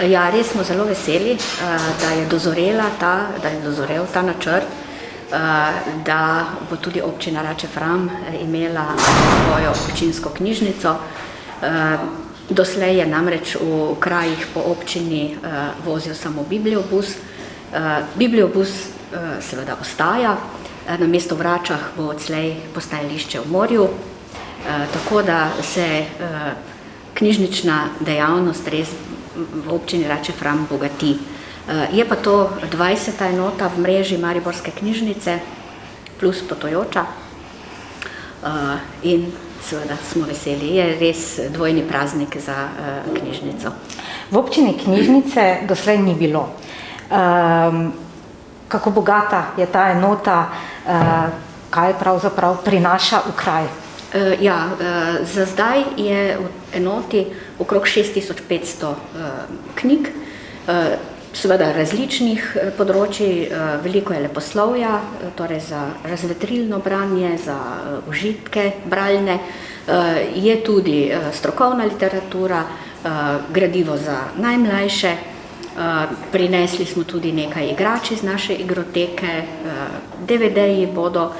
Ja, res smo zelo veseli, da je dozorel ta načrt, da bo tudi občina Rače Fram imela svojo občinsko knjižnico. Doslej je namreč v krajih po občini vozil samo bibliobus. Bibliobus seveda ostaja, na mesto v Račah bo odslej postajališče v Morju, tako da se knjižnična dejavnost res v občini Rače Fram bogati. Je pa to 20. enota v mreži Mariborske knjižnice plus potujoča in seveda smo veseli. Je res dvojni praznik za knjižnico. V občini knjižnice doslej ni bilo. Kako bogata je ta enota, kaj pravzaprav prinaša v kraj? Ja, za zdaj je v enoti okrog 6500 knjig, seveda različnih področij, veliko je leposlovja, torej za razvedrilno branje, za užitke braljne, je tudi strokovna literatura, gradivo za najmlajše, prinesli smo tudi nekaj igrač iz naše igroteke, DVD-ji bodo,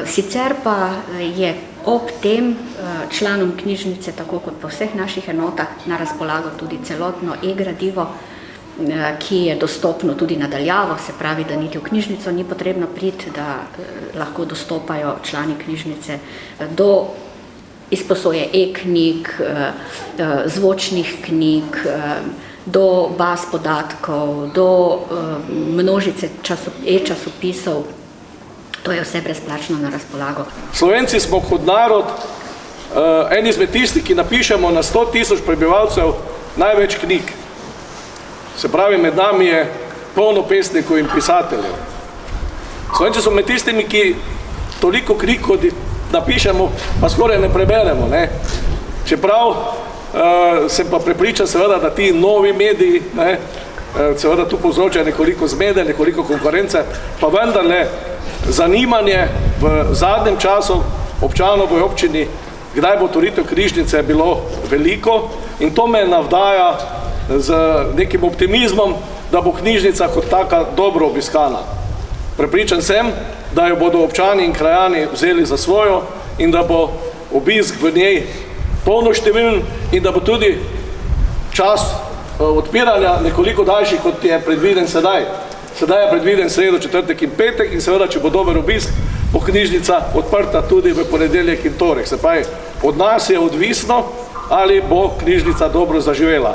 sicer pa je ob tem članom knjižnice, tako kot po vseh naših enotah, na razpolago tudi celotno e-gradivo, ki je dostopno tudi nadaljavo, se pravi, da niti v knjižnico ni potrebno priti, da lahko dostopajo člani knjižnice do izposoje e-knjig, zvočnih knjig, do baz podatkov, do množice e-časopisov. To je vse brezplačno na razpolago. Slovenci smo kot narod eni izmed tistih, ki napišemo na 100 000 prebivalcev največ knjig. Se pravi, med nami je polno pesnikov in pisateljev. Slovenci smo med tistimi, ki toliko knjig, kot napišemo, pa skoraj ne preberemo. Ne? Čeprav sem pa prepričan, seveda, da ti novi mediji, seveda tu povzročajo nekoliko zmede, nekoliko konkurence, pa vendarle zanimanje v zadnjem času občanov v občini, kdaj bo otvoritev knjižnice, bilo veliko in to me navdaja z nekim optimizmom, da bo knjižnica kot taka dobro obiskana. Prepričan sem, da jo bodo občani in krajani vzeli za svojo in da bo obisk v njej polnoštevilen in da bo tudi čas odpiranja nekoliko daljši, kot je predviden sedaj. Sedaj je predviden sredo, četrtek in petek in seveda, če bo dober obisk, bo knjižnica odprta tudi v ponedeljek in torek. Se pravi, od nas je odvisno, ali bo knjižnica dobro zaživela.